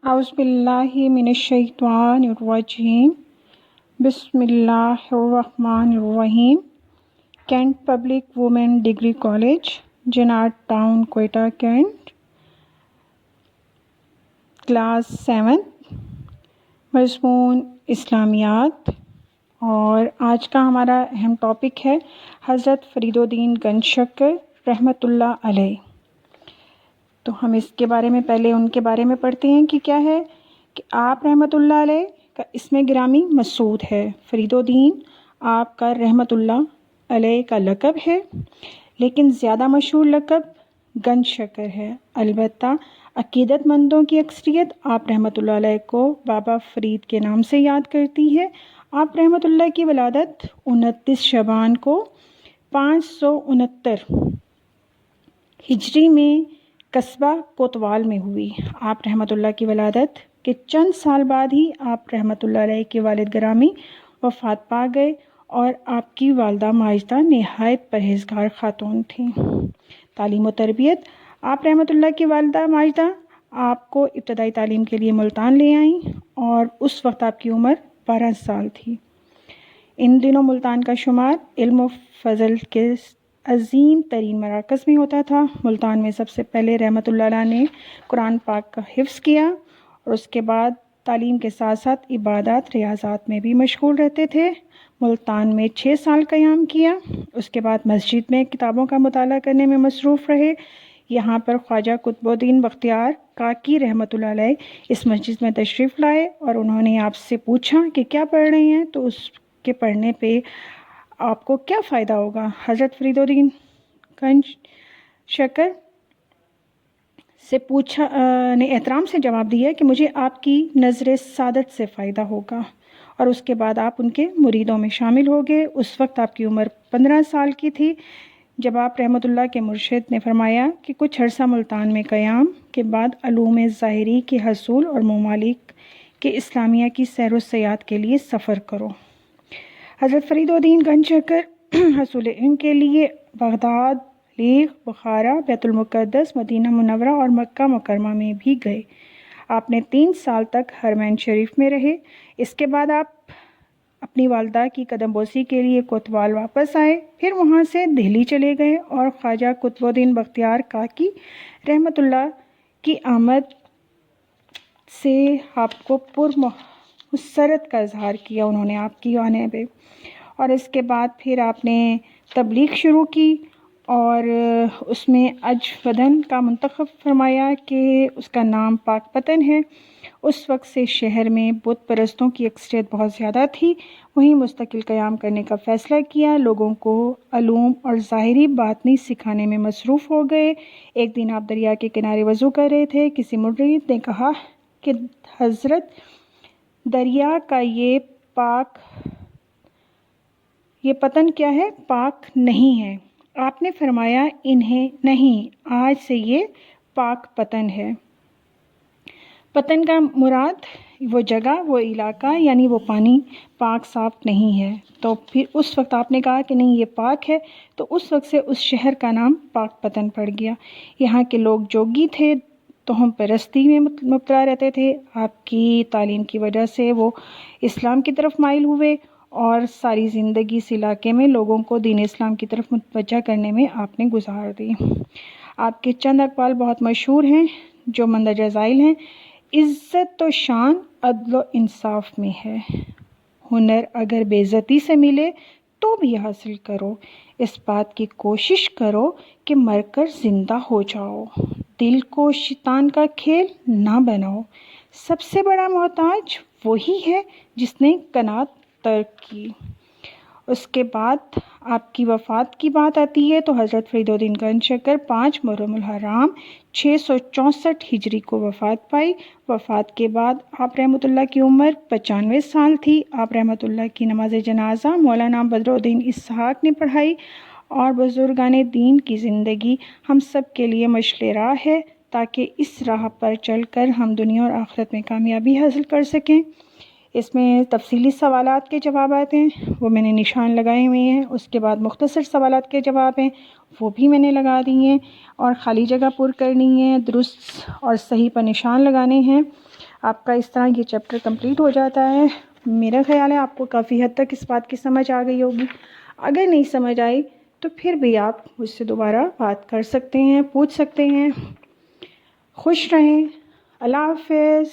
اعوذ باللہ من الشیطان الرجیم بسم اللہ الرحمن الرحیم۔ Cantt public women degree college, Jinnah town, Quetta, Cantt, class 7، مضمون اسلامیات۔ اور آج کا ہمارا اہم ٹاپک ہے حضرت فرید الدین گنج شکر رحمۃ اللہ علیہ۔ تو ہم اس کے بارے میں پہلے ان کے بارے میں پڑھتے ہیں کہ کیا ہے کہ آپ رحمۃ اللہ علیہ کا اسم گرامی مسعود ہے۔ فرید الدین آپ کا رحمۃ اللہ علیہ کا لقب ہے، لیکن زیادہ مشہور لقب گنج شکر ہے۔ البتہ عقیدت مندوں کی اکثریت آپ رحمۃ اللہ علیہ کو بابا فرید کے نام سے یاد کرتی ہے۔ آپ رحمۃ اللہ کی ولادت 29 شعبان کو 569 ہجری میں قصبہ کوتوال میں ہوئی۔ آپ رحمۃ اللہ کی ولادت کے چند سال بعد ہی آپ رحمۃ اللہ علیہ کے والد گرامی وفات پا گئے، اور آپ کی والدہ ماجدہ نہایت پرہیزگار خاتون تھیں۔ تعلیم و تربیت۔ آپ رحمۃ اللہ کی والدہ ماجدہ آپ کو ابتدائی تعلیم کے لیے ملتان لے آئیں، اور اس وقت آپ کی عمر 12 سال تھی۔ ان دنوں ملتان کا شمار علم و فضل کے عظیم ترین مراکز میں ہوتا تھا۔ ملتان میں سب سے پہلے رحمۃ اللہ علیہ نے قرآن پاک کا حفظ کیا، اور اس کے بعد تعلیم کے ساتھ ساتھ عبادات ریاضات میں بھی مشغول رہتے تھے۔ ملتان میں 6 سال قیام کیا، اس کے بعد مسجد میں کتابوں کا مطالعہ کرنے میں مصروف رہے۔ یہاں پر خواجہ قطب الدین بختیار کاکی رحمۃ اللہ علیہ اس مسجد میں تشریف لائے، اور انہوں نے آپ سے پوچھا کہ کیا پڑھ رہے ہیں، تو اس کے پڑھنے پہ آپ کو کیا فائدہ ہوگا۔ حضرت فرید الدین گنج شکر سے نے احترام سے جواب دیا کہ مجھے آپ کی نظر سعادت سے فائدہ ہوگا، اور اس کے بعد آپ ان کے مریدوں میں شامل ہو گئے۔ اس وقت آپ کی عمر 15 سال کی تھی، جب آپ رحمۃ اللہ کے مرشد نے فرمایا کہ کچھ عرصہ ملتان میں قیام کے بعد علوم ظاہری کے حصول اور ممالک کے اسلامیہ کی سیر و سیاحت کے لیے سفر کرو۔ حضرت فرید الدین گنج شکر حصول علم کے لیے بغداد، لیغ، بخارا، بیت المقدس، مدینہ منورہ اور مکہ مکرمہ میں بھی گئے۔ آپ نے 3 سال تک حرمین شریف میں رہے۔ اس کے بعد آپ اپنی والدہ کی قدم بوسی کے لیے کوتوال واپس آئے، پھر وہاں سے دہلی چلے گئے، اور خواجہ قطب الدین بختیار کاکی رحمۃ اللہ کی آمد سے آپ کو مسرت کا اظہار کیا انہوں نے آپ کی آنے پہ، اور اس کے بعد پھر آپ نے تبلیغ شروع کی، اور اس میں اجودن کا منتخب فرمایا کہ اس کا نام پاک پتن ہے۔ اس وقت سے شہر میں بت پرستوں کی اکثریت بہت زیادہ تھی، وہیں مستقل قیام کرنے کا فیصلہ کیا۔ لوگوں کو علوم اور ظاہری باطنی سکھانے میں مصروف ہو گئے۔ ایک دن آپ دریا کے کنارے وضو کر رہے تھے، کسی مرید نے کہا کہ حضرت دریا کا یہ پتن کیا ہے؟ پاک نہیں ہے۔ آپ نے فرمایا انہیں نہیں، آج سے یہ پاک پتن ہے۔ پتن کا مراد وہ جگہ، وہ علاقہ، یعنی وہ پانی پاک صاف نہیں ہے۔ تو پھر اس وقت آپ نے کہا کہ نہیں، یہ پاک ہے، تو اس وقت سے اس شہر کا نام پاک پتن پڑ گیا۔ یہاں کے لوگ جوگی تھے، توہم پرستی میں مبتلا رہتے تھے۔ آپ کی تعلیم کی وجہ سے وہ اسلام کی طرف مائل ہوئے، اور ساری زندگی اس علاقے میں لوگوں کو دین اسلام کی طرف متوجہ کرنے میں آپ نے گزار دی۔ آپ کے چند اقوال بہت مشہور ہیں جو مندرجہ ذیل ہیں۔ عزت تو شان عدل و انصاف میں ہے، ہنر اگر بے عزتی سے ملے تو بھی حاصل کرو، اس بات کی کوشش کرو کہ مر کر زندہ ہو جاؤ، دل کو شیطان کا کھیل نہ بناؤ، سب سے بڑا محتاج وہی ہے جس نے قناعت ترک کی۔ اس کے بعد آپ کی وفات کی بات آتی ہے تو حضرت فرید الدین گنج شکر 5 محرم الحرام 664 ہجری کو وفات پائی۔ وفات کے بعد آپ رحمۃ اللہ کی عمر 95 سال تھی۔ آپ رحمۃ اللہ کی نماز جنازہ مولانا بدر الدین اسحاق نے پڑھائی، اور بزرگان دین کی زندگی ہم سب کے لیے مشعل راہ ہے، تاکہ اس راہ پر چل کر ہم دنیا اور آخرت میں کامیابی حاصل کر سکیں۔ اس میں تفصیلی سوالات کے جوابات ہیں، وہ میں نے نشان لگائے ہوئے ہیں۔ اس کے بعد مختصر سوالات کے جواب ہیں، وہ بھی میں نے لگا دیے ہیں، اور خالی جگہ پر کرنی ہے، درست اور صحیح پر نشان لگانے ہیں۔ آپ کا اس طرح یہ چیپٹر کمپلیٹ ہو جاتا ہے۔ میرا خیال ہے آپ کو کافی حد تک اس بات کی سمجھ آ گئی ہوگی۔ اگر نہیں سمجھ آئی تو پھر بھی آپ مجھ سے دوبارہ بات کر سکتے ہیں، پوچھ سکتے ہیں۔ خوش رہیں۔ اللہ حافظ۔